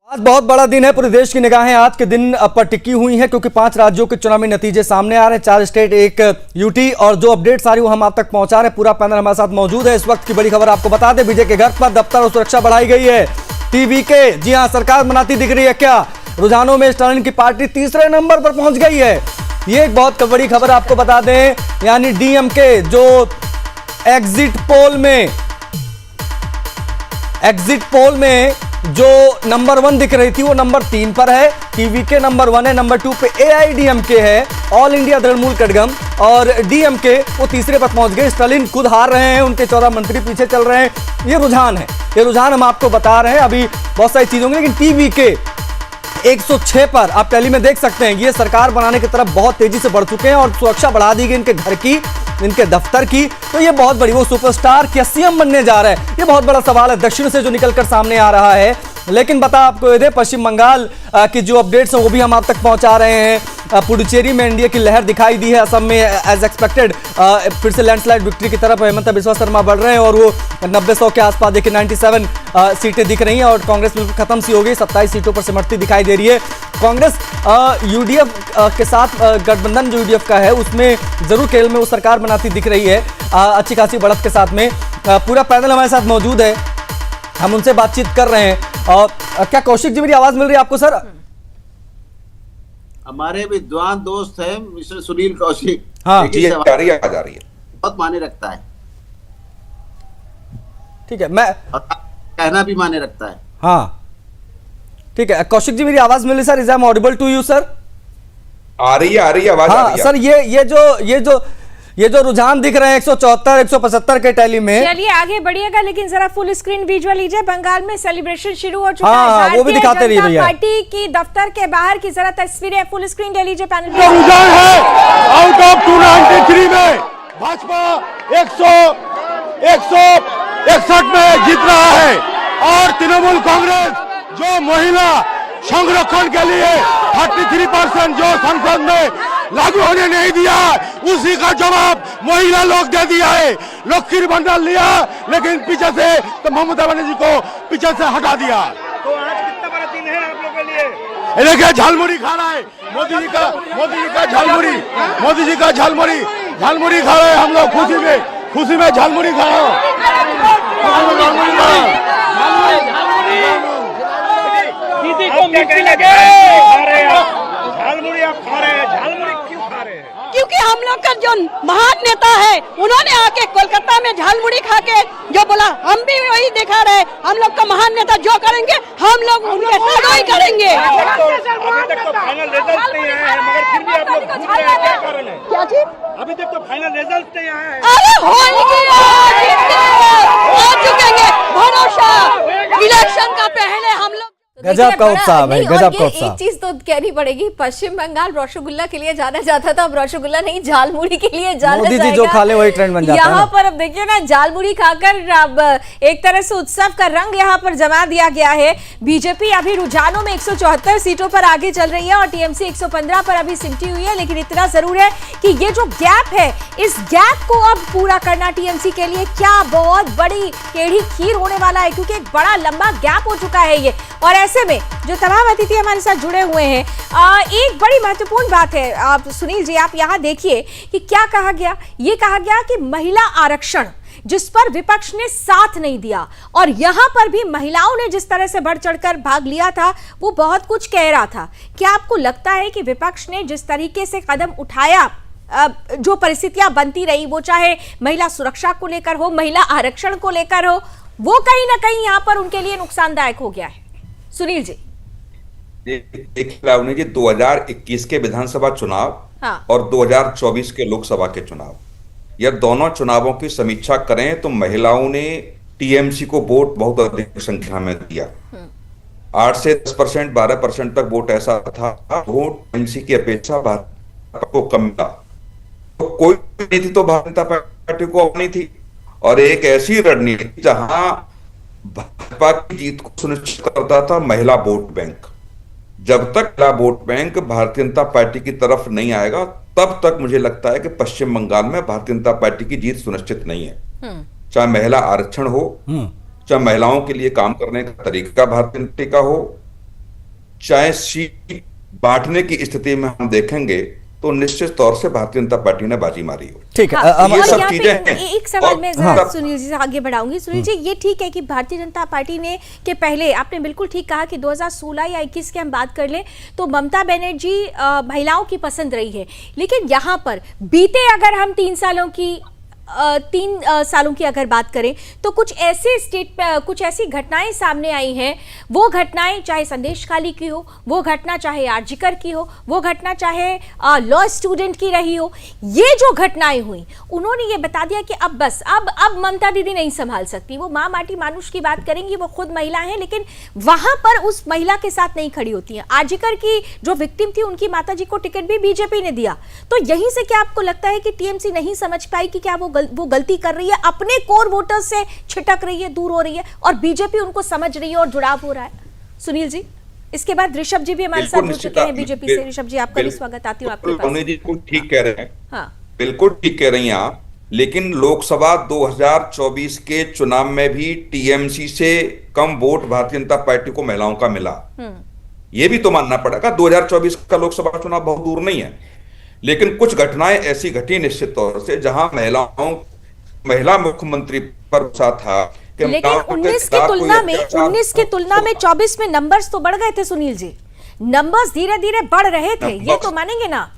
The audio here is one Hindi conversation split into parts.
आज बहुत बड़ा दिन है। पूरे देश की निगाहें आज के दिन पर टिकी हुई हैं क्योंकि 5 राज्यों के चुनावी नतीजे सामने आ रहे हैं। 4 स्टेट, एक यूटी, और जो अपडेट सारी वो हम आप तक पहुंचा रहे हैं। पूरा पैनल हमारे साथ मौजूद है। इस वक्त की बड़ी खबर आपको बता दें, विजय के घर पर दफ्तर और सुरक्षा बढ़ाई गई है। टीवी के, जी हां, सरकार बनाती दिख रही है क्या? रुझानों में स्टालिन की पार्टी तीसरे नंबर पर पहुंच गई है। ये एक बहुत बड़ी खबर आपको बता दें, यानी डीएमके जो एग्जिट पोल में जो नंबर 1 दिख रही थी वो नंबर 3 पर है। टीवी के नंबर 1 है, नंबर 2 पे एआईडीएमके है, ऑल इंडिया तृणमूल कड़गम, और डीएमके वो तीसरे पर पहुंच गए। स्टालिन खुद हार रहे हैं, उनके 14 मंत्री पीछे चल रहे हैं। ये रुझान है, ये रुझान हम आपको बता रहे हैं। अभी बहुत सारी चीजों में, लेकिन टीवी के 106 पर आप टैली में देख सकते हैं, ये सरकार बनाने की तरफ बहुत तेजी से बढ़ चुके हैं और सुरक्षा बढ़ा दी गई इनके घर की, इनके दफ्तर की। तो ये बहुत बड़ी, वो सुपरस्टार क्या सीएम बनने जा रहा है, ये बहुत बड़ा सवाल है दक्षिण से जो निकलकर सामने आ रहा है। लेकिन बता आपको ये दे, पश्चिम बंगाल की जो अपडेट्स हैं वो भी हम आप तक पहुंचा रहे हैं। पुडुचेरी में एनडीए की लहर दिखाई दी है। असम में एज एक्सपेक्टेड फिर से लैंडस्लाइड विक्ट्री की तरफ हेमंत बिस्वा शर्मा बढ़ रहे हैं और वो 90-100 के आसपास, देखिए 97 सीटें दिख रही हैं और कांग्रेस बिल्कुल खत्म सी हो गई, 27 सीटों पर सिमटती दिखाई दे रही है। कांग्रेस यूडीएफ के साथ गठबंधन जो यूडीएफ का है उसमें जरूर केरल में वो सरकार बनाती दिख रही है अच्छी खासी बढ़त के साथ में। पूरा पैनल हमारे साथ मौजूद है, हम उनसे बातचीत कर रहे हैं। और क्या कौशिक जी मेरी आवाज मिल रही है आपको? सर, हमारे विद्वान दोस्त हैं मिस्टर सुनील कौशिक। हाँ जी, आ रही है। बहुत माने रखता है, ठीक है, मैं कहना भी माने रखता है। हाँ ठीक है, कौशिक जी मेरी आवाज मिल रही sir? Is I am audible to you sir? आ रही है आवाज। हाँ सर, ये जो रुझान दिख रहे हैं 174, 175 के टैली में, चलिए आगे बढ़िएगा, लेकिन जरा फुल स्क्रीन विजुअल लीजिए। बंगाल में सेलिब्रेशन शुरू हो चुका है, वो भी दिखाते रहिए भैया। पार्टी की दफ्तर के बाहर की जरा तस्वीरें फुल स्क्रीन ले लीजिए पैनल पे। रुझान है आउट ऑफ 293 में भाजपा 161 में जीत रहा है और तृणमूल कांग्रेस जो महिला संरक्षण के लिए 33% जो संसद में लागू होने नहीं दिया, उसी का जवाब महिला लोग दे दिया है। लकीर भंडार लिया, लेकिन पीछे से तो ममता बनर्जी को पीछे से हटा दिया। तो आज कितना बड़ा दिन है आप लोगों के लिए? देखिए झालमुड़ी खा रहा है मोदी जी का झालमुड़ी खा रहे हैं हम लोग, खुशी में झालमुड़ी खा रहे हैं। दीदी को मीठी लगे झालमुड़ी आप खा रहे हैं, झालमुड़ी क्यों खा रहे हैं? क्योंकि हम लोग का जो महान नेता है उन्होंने आके कोलकाता में झालमुड़ी खा के जो बोला, हम भी वही दिखा रहे। हम लोग का महान नेता जो करेंगे हम लोग उनके साथ ही करेंगे। अभी तक तो फाइनल रिजल्ट नहीं आया है, मगर फिर भी आप लोग घूम रहे हैं, क्या कारण है? क्या चीज? अभी तक तो फाइनल रिजल्ट नहीं आया है। अरे हो चुकेंगे, भरोसा। इलेक्शन का पहले हम लोग गजब का उत्साह भाई, गजब का उत्साह। एक चीज तो कहनी पड़ेगी, पश्चिम बंगाल रसगुल्ला के लिए जाना जाता था, अब रसगुल्ला नहीं झालमुड़ी के लिए जाना मोदी जी जाएगा। जो खा ले वही ट्रेंड बन जाता है। यहाँ पर अब देखिए ना, झालमुड़ी खाकर अब एक तरह से उत्सव का रंग यहाँ पर जमा दिया गया है। बीजेपी अभी रुझानों में 174 सीटों पर आगे चल रही है और टीएमसी 115 पर अभी सिमटी हुई है। लेकिन इतना जरूर है कि ये जो गैप है, इस गैप को अब पूरा करना टीएमसी के लिए क्या बहुत बड़ी टेढ़ी खीर होने वाला है, क्योंकि एक बड़ा लंबा गैप हो चुका है ये। और ऐसे में जो तमाम अतिथि हमारे साथ जुड़े हुए हैं, एक बड़ी महत्वपूर्ण बात है। आप सुनील जी, आप यहाँ देखिए कि क्या कहा गया। ये कहा गया कि महिला आरक्षण, जिस पर विपक्ष ने साथ नहीं दिया, और यहां पर भी महिलाओं ने जिस तरह से बढ़ चढ़कर भाग लिया था, वो बहुत कुछ कह रहा था। क्या आपको लगता है कि विपक्ष ने जिस तरीके से कदम उठाया, जो परिस्थितियां बनती रही, वो चाहे महिला सुरक्षा को लेकर हो, महिला आरक्षण को लेकर हो, वो कहीं ना कहीं यहां पर उनके लिए नुकसानदायक हो गया है? सुनील जी, जी 2021 के विधानसभा चुनाव, हाँ, और 2024 के लोकसभा के चुनाव, यह दोनों चुनावों की समीक्षा करें तो महिलाओं ने टीएमसी को वोट बहुत अधिक संख्या में दिया। 8 से 10%, 12% तक वोट ऐसा था, वोट टीएमसी की अपेक्षा भाजपा को कम मिला। तो कोई रणनीति तो भारतीय जनता पार्टी को अपनी थी, और एक ऐसी रणनीति जहां भाजपा की जीत को सुनिश्चित करता था महिला वोट बैंक। जब तक महिला vote bank Bharatiya Janata party की तरफ नहीं आएगा, तब तक मुझे लगता है कि पश्चिम बंगाल में भारतीय जनता पार्टी की जीत सुनिश्चित नहीं है। चाहे महिला आरक्षण हो, चाहे महिलाओं के लिए काम करने का तरीका भारतीय जनता का हो, चाहे सीट बांटने की स्थिति में हम देखेंगे तो निश्चित तौर से भारतीय जनता पार्टी ने बाजी मारी हो। ठीक है। हाँ, ये और सब यहाँ चीजें पे हैं। एक सवाल और- मैं जरा हाँ। सुनील जी से आगे बढ़ाऊंगी। सुनील जी, ये ठीक है कि भारतीय जनता पार्टी ने के पहले आपने बिल्कुल ठीक कहा कि 2016 या 21 की हम बात कर लें तो ममता बनर्जी महिलाओं की पसंद रही है, लेकिन यहाँ पर बीते अगर हम 3 सालों की अगर बात करें तो कुछ ऐसी घटनाएं सामने आई हैं। वो घटनाएं चाहे संदेश खाली की हो, वो घटना चाहे आरजीकर की हो, वो घटना चाहे लॉ स्टूडेंट की रही हो, ये जो घटनाएं हुई उन्होंने ये बता दिया कि अब बस अब ममता दीदी नहीं संभाल सकती। वो माँ माटी मानुष की बात करेंगी, वो खुद महिला हैं, लेकिन वहां पर उस महिला के साथ नहीं खड़ी होती हैं। आरजीकर की जो विक्टिम थी उनकी माताजी को टिकट भी बीजेपी ने दिया। तो यहीं से क्या आपको लगता है कि टीएमसी नहीं समझ पाई कि क्या वो गलती कर रही है, अपने कोर वोटर्स से छिटक रही है, दूर हो रही है, और बीजेपी उनको समझ रही है और जुड़ाव हो रहा है? सुनील जी, इसके बाद ऋषभ जी भी हमारे साथ जुड़ चुके हैं बीजेपी से। ऋषभ जी, आपका भी स्वागत, आती हूँ आपके पास। बिल्कुल ठीक कह रहे हैं। हाँ, बिल्कुल ठीक कह रही हैं आप, लेकिन लोकसभा 2024 के चुनाव में भी टीएमसी से कम वोट भारतीय जनता पार्टी को महिलाओं का मिला। ये भी तो मानना पड़ेगा। 2024 का लोकसभा चुनाव बहुत दूर नहीं है, लेकिन कुछ घटनाएं ऐसी घटी निश्चित तौर से जहां महिला मुख्यमंत्री पर गुस्सा था। लेकिन 19 की तुलना में 24 में नंबर्स तो बढ़ गए थे सुनील जी। नंबर्स धीरे धीरे बढ़ रहे थे, ये तो मानेंगे ना?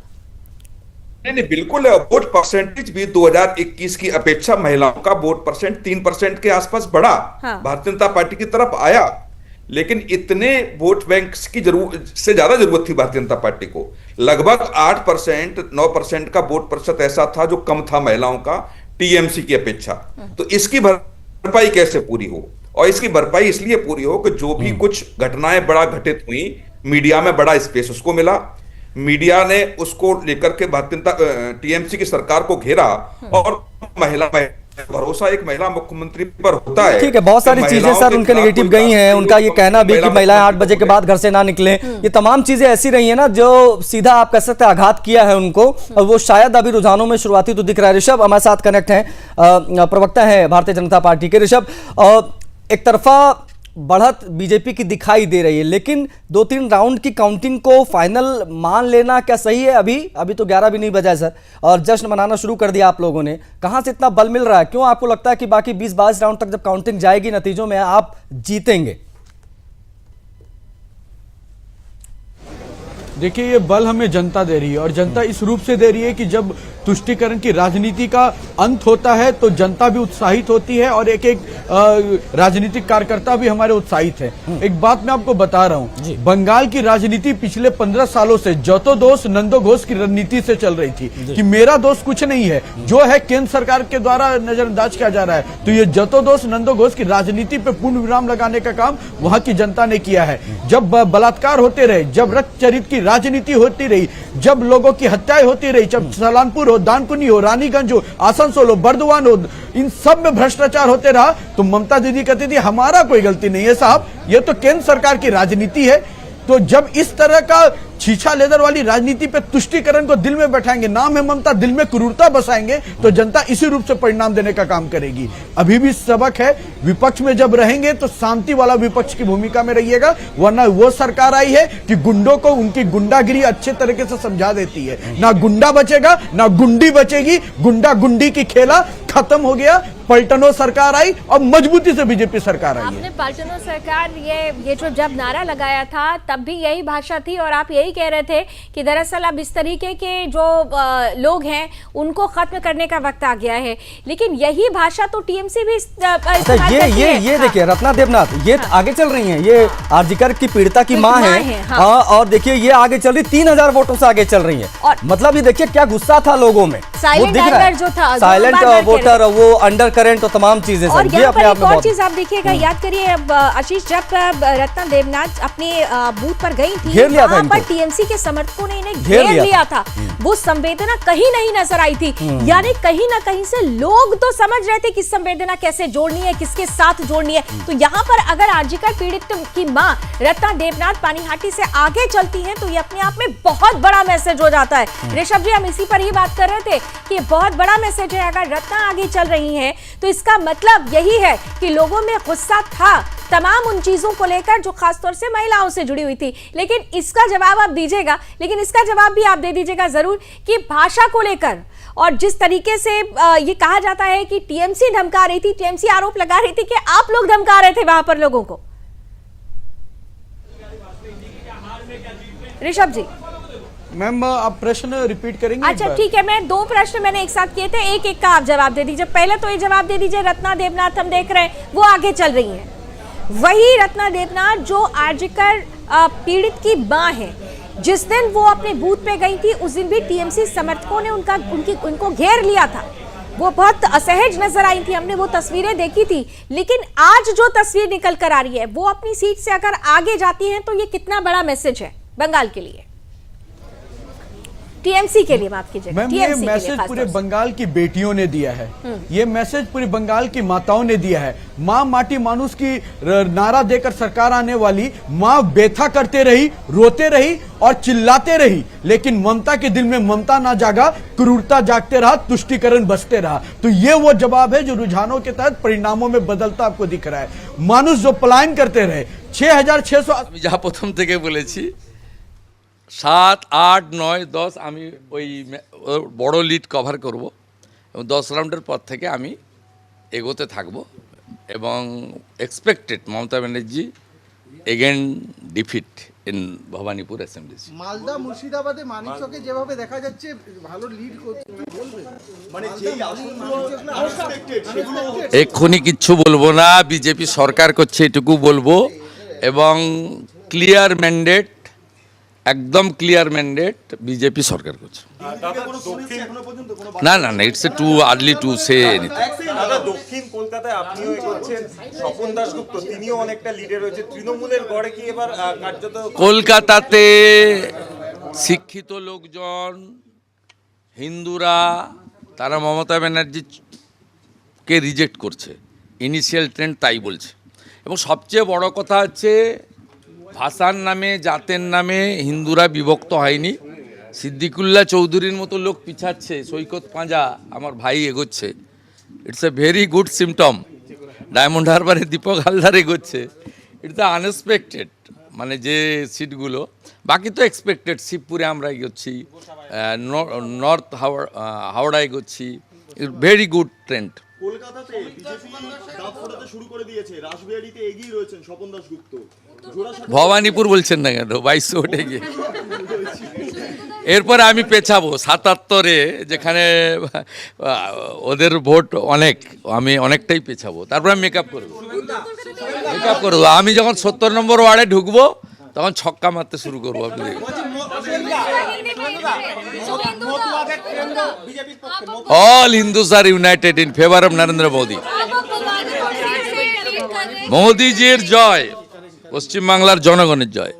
नहीं, बिल्कुल। वोट परसेंटेज भी 2021 की अपेक्षा महिलाओं का वोट परसेंट 3% के आसपास बढ़ा। हाँ। भारतीय जनता पार्टी की तरफ आया, लेकिन इतने वोट बैंक की जरूरत से ज्यादा जरूरत थी भारतीय जनता पार्टी को। लगभग 8% 9% का वोट प्रतिशत ऐसा था जो कम था महिलाओं का टीएमसी की अपेक्षा। तो इसकी भरपाई कैसे पूरी हो? और इसकी भरपाई इसलिए पूरी हो कि जो भी कुछ घटनाएं बड़ा घटित हुई, मीडिया में बड़ा स्पेस उसको मिला, मीडिया ने उसको लेकर के भारतीय जनता टीएमसी की सरकार को घेरा, और भरोसा एक महिला मुख्यमंत्री पर होता है। ठीक है, बहुत सारी चीजें सर उनके नेगेटिव गई हैं। उनका ये कहना भी कि महिलाएं 8 बजे के बाद घर से ना निकलें, ये तमाम चीजें ऐसी रही हैं ना जो सीधा आप कह सकते हैं आघात किया है उनको, और वो शायद अभी रुझानों में शुरुआती तो दिख रहा है। ऋषभ हमारे साथ कनेक्ट हैं, प्रवक्ता है भारतीय जनता पार्टी के। ऋषभ, एक तरफा बढ़त बीजेपी की दिखाई दे रही है, लेकिन 2-3 राउंड की काउंटिंग को फाइनल मान लेना क्या सही है? अभी तो 11 भी नहीं बजा है सर, और जश्न मनाना शुरू कर दिया आप लोगों ने। कहां से इतना बल मिल रहा है? क्यों आपको लगता है कि बाकी 20-22 राउंड तक जब काउंटिंग जाएगी नतीजों में आप जीतेंगे? देखिए, ये बल हमें जनता दे रही है, और जनता इस रूप से दे रही है कि जब तुष्टीकरण की राजनीति का अंत होता है तो जनता भी उत्साहित होती है, और एक राजनीतिक कार्यकर्ता भी हमारे उत्साहित है। एक बात मैं आपको बता रहा हूं, बंगाल की राजनीति पिछले 15 सालों से जतो दोष नंदो घोष की रणनीति से चल रही थी कि मेरा दोष कुछ नहीं है, जो है केंद्र सरकार के द्वारा नजरअंदाज किया जा रहा है। तो ये जतो दोष नंदो घोष की राजनीति पे पूर्ण विराम लगाने का काम वहां की जनता ने किया है। जब बलात्कार होते रहे, जब रक्त चरित की राजनीति होती रही, जब लोगों की हत्याएं होती रही, जब सलानपुर हो, दानकुनी हो, रानीगंज हो, आसनसोल हो, बर्दवान हो, इन सब में भ्रष्टाचार होते रहा, तो ममता दीदी कहती थी हमारा कोई गलती नहीं है साहब, ये तो केंद्र सरकार की राजनीति है। तो जब इस तरह का छीछा लेदर वाली राजनीति पे तुष्टीकरण को दिल में बैठाएंगे, नाम है ममता, दिल में क्रूरता बसाएंगे, तो जनता इसी रूप से परिणाम देने का काम करेगी। अभी भी सबक है, विपक्ष में जब रहेंगे तो शांति वाला विपक्ष की भूमिका में रहिएगा, वरना वो सरकार आई है कि गुंडों को उनकी गुंडागिरी अच्छे तरीके से समझा देती है। ना गुंडा बचेगा, ना गुंडी बचेगी, गुंडा गुंडी की खेला खत्म हो गया। पलटनो सरकार आई और मजबूती से बीजेपी सरकार आई है। आपने पलटनो सरकार ये जो जब नारा लगाया था तब भी यही भाषा थी, और आप यही कह रहे थे कि दरअसल अब इस तरीके के जो लोग हैं उनको खत्म करने का वक्त आ गया है, लेकिन यही भाषा तो टीएमसी भी ये देखिए रत्ना देवनाथ ये आगे चल रही हैं, ये आरजीकर की पीड़िता की मां है। और देखिए ये आगे चल रही 3000 वोटों से आगे चल रही है। मतलब ये देखिए क्या गुस्सा था लोगों में, साइलेंट वोटर, वो अंडर करंट और तमाम चीजें। और यहाँ पर एक और चीज आप देखिएगा, याद करिए अब आशीष, जब रत्ना देवनाथ अपने बूथ पर गई थी, वहां पर टीएमसी के समर्थकों ने इन्हें घेर लिया था। वो संवेदना कहीं नहीं नजर आई थी, यानी कहीं ना कहीं से लोग तो समझ रहे थे कि संवेदना कैसे जोड़नी है, किसके साथ जोड़नी है। तो यहाँ पर अगर आरजीकर पीड़ित की मां रत्ना देवनाथ पानीहाटी से आगे चलती है तो ये अपने आप में बहुत बड़ा मैसेज हो जाता है। ऋषभ जी, हम इसी पर ही बात कर रहे थे कि बहुत बड़ा मैसेज है। अगर रत्ना आगे चल रही है तो इसका मतलब यही है कि लोगों में गुस्सा था तमाम उन चीजों को लेकर जो खासतौर से महिलाओं से जुड़ी हुई थी। लेकिन इसका जवाब आप दीजिएगा, लेकिन इसका जवाब भी आप दे दीजिएगा जरूर कि भाषा को लेकर और जिस तरीके से ये कहा जाता है कि टीएमसी धमका रही थी, टीएमसी आरोप लगा रही थी कि आप लोग धमका रहे थे वहां पर लोगों को। ऋषभ जी, मैम आप प्रश्न रिपीट करेंगे? अच्छा ठीक है, मैं 2 प्रश्न मैंने एक साथ किए थे, एक एक का आप जवाब दे दीजिए। पहले तो ये जवाब दे दीजिए, रत्ना देवनाथ हम देख रहे हैं वो आगे चल रही हैं, वही रत्ना देवनाथ जो आर्जिकर पीड़ित की मां है, जिस दिन वो अपने बूथ पे गई थी उस दिन भी टीएमसी समर्थकों ने उनको घेर लिया था, वो बहुत असहज नजर आई थी, हमने वो तस्वीरें देखी थी। लेकिन आज जो तस्वीर निकल कर आ रही है वो अपनी सीट से अगर आगे जाती हैं तो ये कितना बड़ा मैसेज है बंगाल के लिए, टीएमसी के लिए, माफ कीजिएगा। मैम ये मैसेज पूरे बंगाल की बेटियों ने दिया है, ये मैसेज पूरे बंगाल की माताओं ने दिया है। माँ माटी मानुष की नारा देकर सरकार आने वाली, माँ बेथा करते रही, रोते रही और चिल्लाते रही, लेकिन ममता के दिल में ममता ना जागा, क्रूरता जागते रहा, तुष्टीकरण बसते रहा। तो ये वो जवाब है जो रुझानों के तहत परिणामों में बदलता आपको दिख रहा है। मानुष जो पलायन करते रहे 6600 যা প্রথম থেকে বলেছি 7, 8, 9, 10 আমি ওই বড় লিড কভার করব এবং 10 রাউন্ডের পর থেকে আমি এগোতে থাকব এবং expected Mamata Banerjee again defeat in Bhabanipur assembly. Malda মুর্শিদাবাদে মানিকচকে যেভাবে দেখা যাচ্ছে ভালো লিড করছে, মানে যেই এক্ষুনি কিচ্ছু বলবো না, বিজেপি সরকার করছে এটুকু বলবো এবং ক্লিয়ার ম্যান্ডেট, একদম ক্লিয়ার ম্যান্ডেট বিজেপি সরকার করছে। না না না, it's too early to say anything. দাদা দক্ষিণ কলকাতায় আপনিও এগোচ্ছেন, স্বপন দাশগুপ্ত তিনিও অনেকটা লিডে রয়েছে, তৃণমূলের গড়ে কি এবার কার্যত কলকাতাতে শিক্ষিত লোকজন, হিন্দুরা, তারা মমতা ব্যানার্জিকে রিজেক্ট করছে, ইনিশিয়াল ট্রেন্ড তাই বলছে। এবং সবচেয়ে বড় কথা হচ্ছে ভাষার নামে, জাতের নামে হিন্দুরা বিভক্ত হয়নি। সিদ্দিকুল্লাহ চৌধুরীর মতো লোক পিছাচ্ছে, সৈকত পাঁজা আমার ভাই এগোচ্ছে, it's a very good symptom. Diamond হারবারে দীপক হালদার এগোচ্ছে, ইটস আনএক্সপেক্টেড, মানে যে সিটগুলো, বাকি তো এক্সপেক্টেড। শিবপুরে আমরা এগোচ্ছি, নর্থ হাওড়া এগোচ্ছি, ভেরি গুড ট্রেন্ড। কলকাতাতে বিজেপি দাঁত ফোটাতে শুরু করে দিয়েছে, রাসবিহারীতে এগিয়ে রয়েছেন স্বপন দাশগুপ্ত। ভবানীপুর বলছেন না কেন, 2200 ওঠে গিয়ে। এরপরে আমি পেছাবো 77-এ, যেখানে ওদের ভোট অনেক, আমি অনেকটাই পেছাবো, তারপরে আমি মেকআপ করবো। আমি যখন 70 নম্বর ওয়ার্ডে ঢুকবো তখন ছক্কা মারতে শুরু করবো। আপনি all Hindus are united in favour of Narendra Modi. মোদীজির জয়, পশ্চিমবাংলার জনগণের জয়।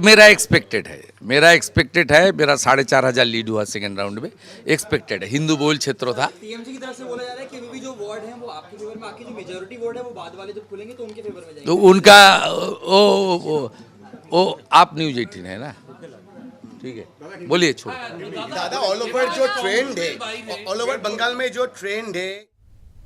मेरा एक्सपेक्टेड है, मेरा 4500 लीड हुआ सेकेंड राउंड में, एक्सपेक्टेड है। हिंदू बहुल क्षेत्र था। टीएमसी की तरफ से बोला जा रहा है कि अभी जो वार्ड हैं वो आपके फेवर में, आपकी जो मेजॉरिटी वार्ड है वो बाद वाले जब खुलेंगे तो उनके फेवर में जाएंगे। तो उनका वो आप न्यूज 18 है ना, ठीक है, बोलिए। छोड़ दादा, ऑल ओवर जो ट्रेंड है, ऑल ओवर बंगाल में जो ट्रेंड है।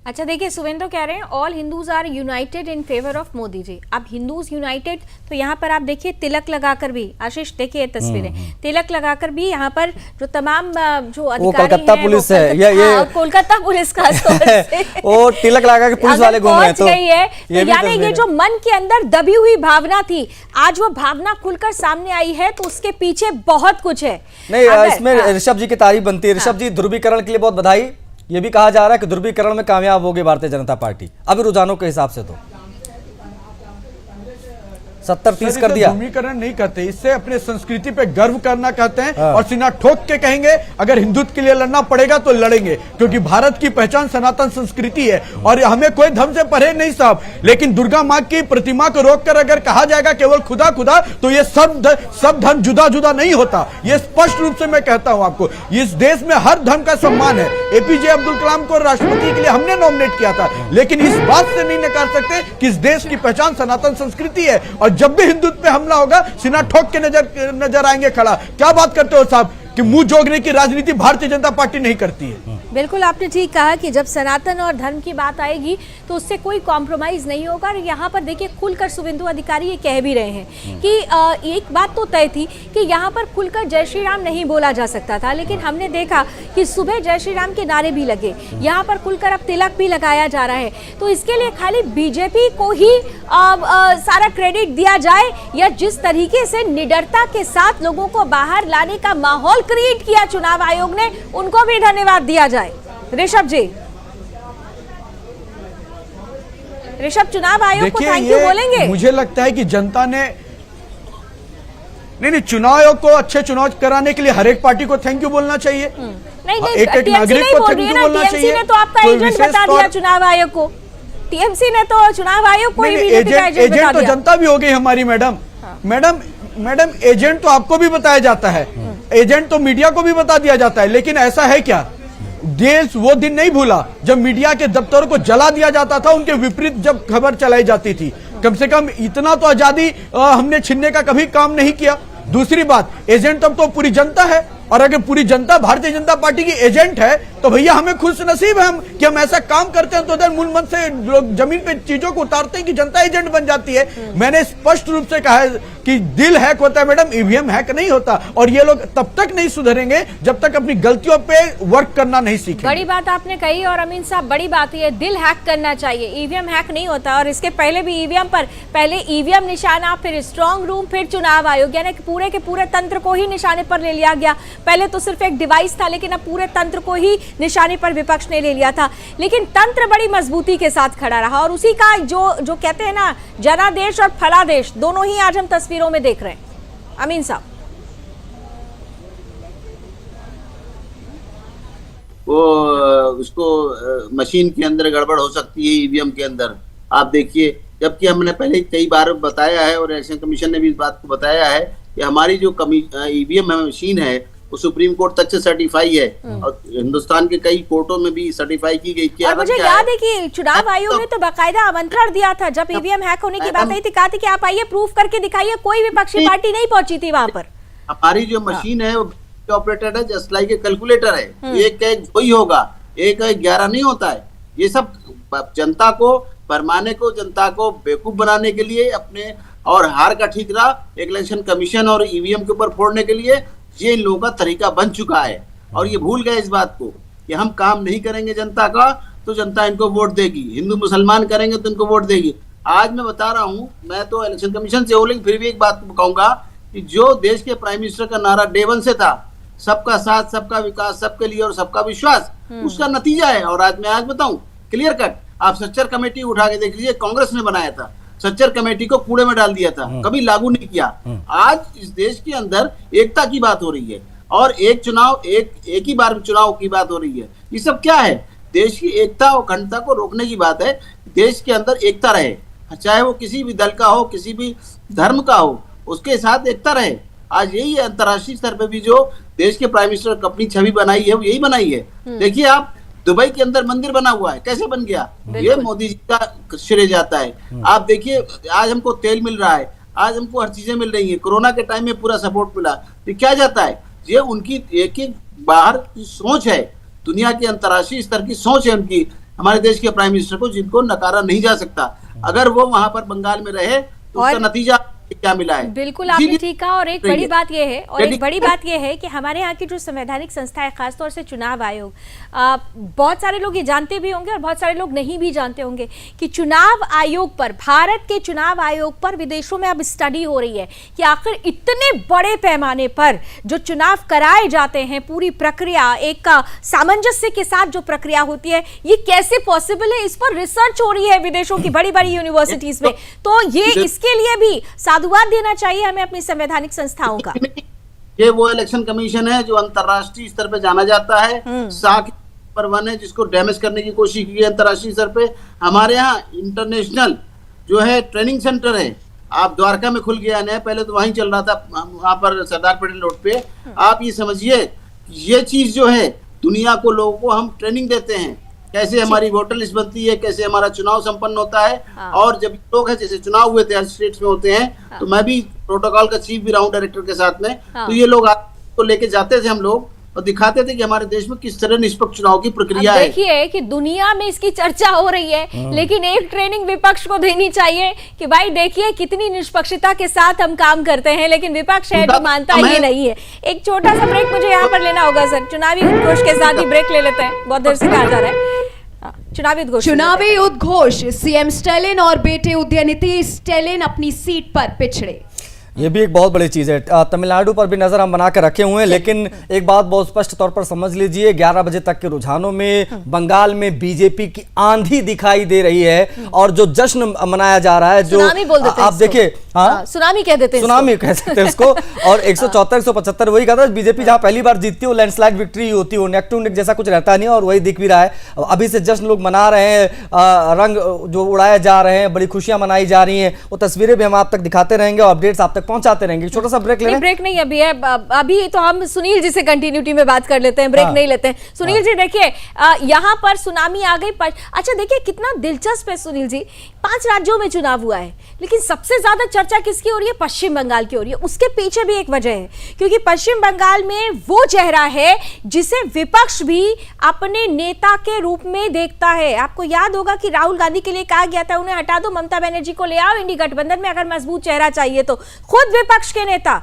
अच्छा देखिए, सुवेंद्र कह रहे हैं all Hindus are united in favour of Modi ji. अब हिंदूज यूनाइटेड, तो यहाँ पर आप देखिए तिलक लगाकर भी, आशीष देखिए तस्वीरें, तिलक लगाकर भी यहाँ पर जो तमाम जो अधिकारी कोलकाता पुलिस है, ये कोलकाता पुलिस खास तौर से वो तिलक लगा के पुलिस वाले घूम रहे हैं, तो यानी ये जो मन के अंदर दबी हुई भावना थी, आज वो भावना खुलकर सामने आई है, तो उसके पीछे बहुत कुछ है। नहीं, इसमें ऋषभ जी की तारीफ बनती है। ऋषभ जी, ध्रुवीकरण के लिए बहुत बधाई। ये भी कहा जा रहा है कि ध्रुवीकरण में कामयाब होगी भारतीय जनता पार्टी, अभी रुझानों के हिसाब से तो 70-30 कर दिया। ध्रुवीकरण नहीं कहते, इससे अपने संस्कृति पे गर्व करना कहते हैं। और सीना ठोक के कहेंगे अगर हिंदुत्व के लिए लड़ना पड़ेगा तो लड़ेंगे, क्योंकि भारत की पहचान सनातन संस्कृति है और हमें कोई धर्म से परे नहीं साहब। लेकिन दुर्गा माँ की प्रतिमा को रोककर अगर कहा जाएगा केवल खुदा खुदा, तो ये सब धर्म जुदा जुदा नहीं होता। ये स्पष्ट रूप से मैं कहता हूं आपको, इस देश में हर धर्म का सम्मान है। एपीजे अब्दुल कलाम को राष्ट्रपति के लिए हमने नॉमिनेट किया था, लेकिन इस बात से नहीं नकार सकते कि इस देश की पहचान सनातन संस्कृति है। और जब भी हिंदुत्व पे हमला होगा सीना ठोक के नजर आएंगे खड़ा। क्या बात करते हो साहब, कि मुंह जोगने की राजनीति भारतीय जनता पार्टी नहीं करती है। बिल्कुल आपने ठीक कहा कि जब सनातन और धर्म की बात आएगी तो उससे कोई कॉम्प्रोमाइज नहीं होगा। और यहाँ पर देखिए खुलकर शुभेंदु अधिकारी ये कह भी रहे हैं कि एक बात तो तय थी कि यहाँ पर खुलकर जय श्री राम नहीं बोला जा सकता था, लेकिन हमने देखा कि सुबह जय श्री राम के नारे भी लगे, यहाँ पर खुलकर अब तिलक भी लगाया जा रहा है। तो इसके लिए खाली बीजेपी को ही सारा क्रेडिट दिया जाए या जिस तरीके से निडरता के साथ लोगों को बाहर लाने का माहौल क्रिएट किया चुनाव आयोग ने, उनको भी धन्यवाद दिया जाए। ऋषभ जी, ऋषभ चुनाव आयोग को थैंक यू बोलेंगे? मुझे लगता है कि जनता ने नहीं चुनाव आयोग को अच्छे चुनाव कराने के लिए हर एक पार्टी को थैंक यू बोलना चाहिए। नहीं एक नागरिक को थैंक यू बोलना चाहिए। ने तो आपका एजेंट बता दिया चुनाव आयोग को, टीएमसी ने तो चुनाव आयोग को ही बीजेपी का एजेंट बता दिया। तो जनता भी हो गई हमारी मैडम। मैडम एजेंट तो आपको भी बताया जाता है, एजेंट तो मीडिया को भी बता दिया जाता है, लेकिन ऐसा है क्या? देश वो दिन नहीं भूला जब मीडिया के दफ्तरों को जला दिया जाता था, उनके विपरीत जब खबर चलाई जाती थी। कम से कम इतना तो आजादी हमने छीनने का कभी काम नहीं किया। दूसरी बात, एजेंट तब तो पूरी जनता है, और अगर पूरी जनता भारतीय जनता पार्टी की एजेंट है तो भैया हमें खुश नसीब है हम कि हम ऐसा काम करते हैं तो उधर मूल मन से लोग जमीन पे चीजों को उतारते हैं कि जनता एजेंट बन जाती है। मैंने स्पष्ट रूप से कहा है कि दिल हैक होता है मैडम, ईवीएम हैक नहीं होता। और ये लोग तब तक नहीं सुधरेंगे जब तक अपनी गलतियों पे वर्क करना नहीं सीखेंगे। बड़ी बात आपने कही और अमीन साहब, बड़ी बात ये दिल हैक करना चाहिए, ईवीएम हैक नहीं होता। और इसके पहले भी ईवीएम पर पहले ईवीएम निशाना, फिर स्ट्रांग रूम, फिर चुनाव आयोग, यानी पूरे के पूरे तंत्र को ही निशाने पर ले लिया गया। पहले तो सिर्फ एक डिवाइस था, लेकिन अब पूरे तंत्र को ही निशाने पर विपक्ष ने ले लिया था। लेकिन तंत्र बड़ी मजबूती के साथ खड़ा रहा और उसी का जो कहते हैं ना, जनादेश और फलादेश दोनों ही आज हम तस्वीरों में देख रहे हैं। अमीन साहब, वो उसको मशीन के अंदर गड़बड़ हो सकती है, ईवीएम के अंदर आप देखिए। जबकि हमने पहले कई बार बताया है और इलेक्शन कमीशन ने भी इस बात को बताया है कि हमारी जो ईवीएम मशीन है वो सुप्रीम कोर्ट तक से सर्टिफाई है और हिंदुस्तान के कई कोर्टों में भी सर्टिफाई की गई। और मुझे याद है कि चुनाव आयोग ने तो बाकायदा आमंत्रण दिया था जब ईवीएम हैक होने की बात आई थी, कहा था कि आप आइए प्रूफ करके दिखाइए। कोई विपक्षी पार्टी नहीं पहुंची थी वहां पर। हमारी जो मशीन है वो ऑपरेटेड है, जस्ट लाइक ए कैलकुलेटर है, एक का एक वही होगा, एक का 11 नहीं होता है। ये सब जनता को भरमाने को, जनता को बेवकूफ बनाने के लिए अपने और हार का ठीकरा इलेक्शन कमीशन और ईवीएम के ऊपर फोड़ने के लिए ये इन लोगों का तरीका बन चुका है। और ये भूल गए इस बात को कि हम काम नहीं करेंगे जनता का तो जनता इनको वोट देगी, हिंदू मुसलमान करेंगे तो इनको वोट देगी। आज मैं बता रहा हूँ, मैं तो इलेक्शन कमीशन से हो, लेकिन फिर भी एक बात कहूंगा कि जो देश के प्राइम मिनिस्टर का नारा डे 1 से था, सबका साथ, सबका विकास, सबके लिए और सबका विश्वास, उसका नतीजा है। और आज मैं बताऊं क्लियर कट, आप सच्चर कमेटी उठा के देख लीजिए, कांग्रेस ने बनाया था, सच्चर कमेटी को कूड़े में डाल दिया था, कभी लागू नहीं किया। आज इस देश के अंदर एकता की बात हो रही है और एक चुनाव एक ही बार चुनाव की बात हो रही है। ये सब क्या है? देश की एकता और अखंडता को रोकने की बात है। देश के अंदर एकता रहे, चाहे वो किसी भी दल का हो, किसी भी धर्म का हो, उसके साथ एकता रहे। आज यही अंतर्राष्ट्रीय स्तर पे भी जो देश के प्राइम मिनिस्टर ने अपनी छवि बनाई है वो यही बनाई है। देखिए आप, दुबई के अंदर मंदिर बना हुआ है, कैसे बन गया? ये मोदी जी का श्रेय जाता है। आप देखिए आज हमको तेल मिल रहा है, आज हमको हर चीजें मिल रही है, कोरोना के टाइम में पूरा सपोर्ट मिला, तो क्या जाता है? ये उनकी एक बाहर की सोच है, दुनिया के अंतर्राष्ट्रीय स्तर की सोच है उनकी, हमारे देश के प्राइम मिनिस्टर को, जिनको नकारा नहीं जा सकता। अगर वो वहां पर बंगाल में रहे तो उसका नतीजा क्या मिला है। बिल्कुल आपने ठीक कहा। और एक बड़ी बात यह है, और एक बड़ी बात यह है कि हमारे यहाँ की जो संवैधानिक संस्था है, खासतौर से चुनाव आयोग, बहुत सारे लोग ये जानते भी होंगे और बहुत सारे लोग नहीं भी जानते होंगे कि चुनाव आयोग पर, भारत के चुनाव आयोग पर विदेशों में अब स्टडी हो रही है कि आखिर इतने बड़े पैमाने पर जो चुनाव कराए जाते हैं, पूरी प्रक्रिया एक सामंजस्य के साथ जो प्रक्रिया होती है, ये कैसे पॉसिबल है? इस पर रिसर्च हो रही है विदेशों की बड़ी बड़ी यूनिवर्सिटीज में। तो ये इसके लिए भी साधुवाद देना चाहिए हमें अपनी संवैधानिक संस्थाओं का। ये वो इलेक्शन कमीशन है जो अंतर्राष्ट्रीय स्तर पे जाना जाता है, साख नंबर 1 है, जिसको डैमेज करने की कोशिश की है अंतर्राष्ट्रीय स्तर पे। हमारे यहाँ इंटरनेशनल जो है ट्रेनिंग सेंटर है, आप द्वारका में खुल गया है, पहले तो वहीं चल रहा था, वहां पर सरदार पटेल रोड पे। आप ये समझिए, ये चीज जो है दुनिया को, लोगों को हम ट्रेनिंग देते हैं, कैसे हमारी वोटर लिस्ट बनती है, कैसे हमारा चुनाव संपन्न होता है। और जब लोग हैं, जैसे चुनाव हुए थे हर स्टेट्स में होते हैं, तो मैं भी प्रोटोकॉल का चीफ भी रहा हूं डायरेक्टर के साथ में, तो ये लोग को लेके जाते थे हम लोग और दिखाते थे कि हमारे देश में किस तरह निष्पक्ष चुनाव की प्रक्रिया है। देखिए कि दुनिया में इसकी चर्चा हो रही है, लेकिन एक ट्रेनिंग विपक्ष को देनी चाहिए कि भाई देखिए कितनी निष्पक्षता के साथ हम काम करते हैं, लेकिन विपक्ष है जो मानता ही नहीं है। एक छोटा सा ब्रेक मुझे यहाँ पर लेना होगा सर, चुनावी उद्घोष के साथ ही ब्रेक ले लेते हैं, बहुत देर से कहा जा रहा है। चुनावी उद्घोष, सीएम स्टालिन और बेटे उदयनिधि स्टालिन अपनी सीट पर पिछड़े। ये भी एक बहुत बड़ी चीज है। तमिलनाडु पर भी नजर हम बना कर रखे हुए हैं, लेकिन एक बात बहुत स्पष्ट तौर पर समझ लीजिए, 11 बजे तक के रुझानों में बंगाल में बीजेपी की आंधी दिखाई दे रही है और जो जश्न मनाया जा रहा है, जो आप देखिए, सुनामी कह देते हैं, सुनामी कह सकते हैं इसको। और 174 175 वही कहता है, बीजेपी जहां पहली बार जीतती है वो लैंडस्लाइड विक्ट्री होती है, नेक टू नेक जैसा कुछ रहता नहीं है, और वही दिख भी रहा है। अभी से जश्न लोग मना रहे हैं, रंग जो उड़ाए जा रहे हैं, बड़ी खुशियां मनाई जा रही हैं, वो तस्वीरें भी हम आप तक दिखाते रहेंगे और अपडेट्स आप तक पहुंचाते रहेंगे। छोटा सा ब्रेक लें। ब्रेक नहीं अभी है, अभी तो हम सुनील जी से कंटिन्यूटी में बात कर लेते हैं, ब्रेक नहीं लेते हैं। सुनील जी देखिए, यहाँ पर सुनामी आ गई। अच्छा देखिए कितना दिलचस्प है सुनील जी, 5 राज्यों में चुनाव हुआ है, लेकिन सबसे ज्यादा चर्चा किसकी हो रही है? पश्चिम बंगाल की हो रही है। उसके पीछे भी एक वजह है, क्योंकि पश्चिम बंगाल में वो चेहरा है जिसे विपक्ष भी अपने नेता के रूप में देखता है। आपको याद होगा कि राहुल गांधी के लिए कहा गया था उन्हें हटा दो, ममता बनर्जी को ले आओ इंडी गठबंधन में, अगर मजबूत चेहरा चाहिए तो। खुद विपक्ष के नेता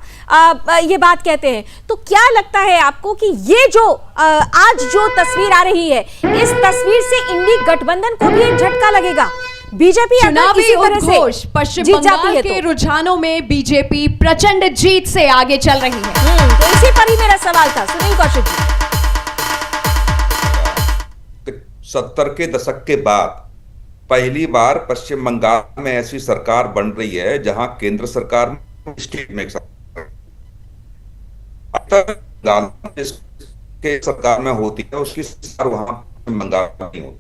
ये बात कहते हैं। तो क्या लगता है आपको कि ये जो आज जो तस्वीर आ रही है, इस तस्वीर से इंडी गठबंधन को भी एक झटका लगेगा? बीजेपी चुनावी उद्घोष, पश्चिम बंगाल के रुझानों में बीजेपी प्रचंड जीत से आगे चल रही है। तो इसी पर ही मेरा सवाल था सुनील कौशिक जी। 70 के दशक के बाद पहली बार पश्चिम बंगाल में ऐसी सरकार बन रही है जहां केंद्र सरकार स्टेट में के सरकार में होती है, उसकी सरकार वहां पश्चिम बंगाल में नहीं होती।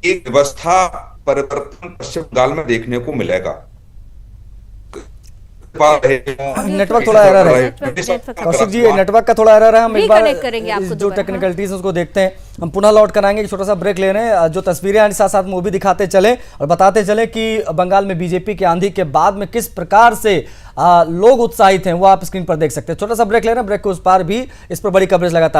एक व्यवस्था परिवर्तन पश्चिम बंगाल में देखने को मिलेगा। नेटवर्क थोड़ा एरर है कौशिक जी, नेटवर्क का थोड़ा एरर है। हम एक बार जो टेक्निकलिटीज उसको देखते हैं, हम पुनः लौट कर आएंगे। छोटा सा ब्रेक ले रहे हैं। जो तस्वीरें हैं साथ साथ में वो भी दिखाते चले और बताते चले कि बंगाल में बीजेपी की आंधी के बाद में किस प्रकार से लोग उत्साहित हैं, वो आप स्क्रीन पर देख सकते हैं। छोटा सा ब्रेक ले रहे हैं, ब्रेक के उस पार भी इस पर बड़ी कवरेज लगातार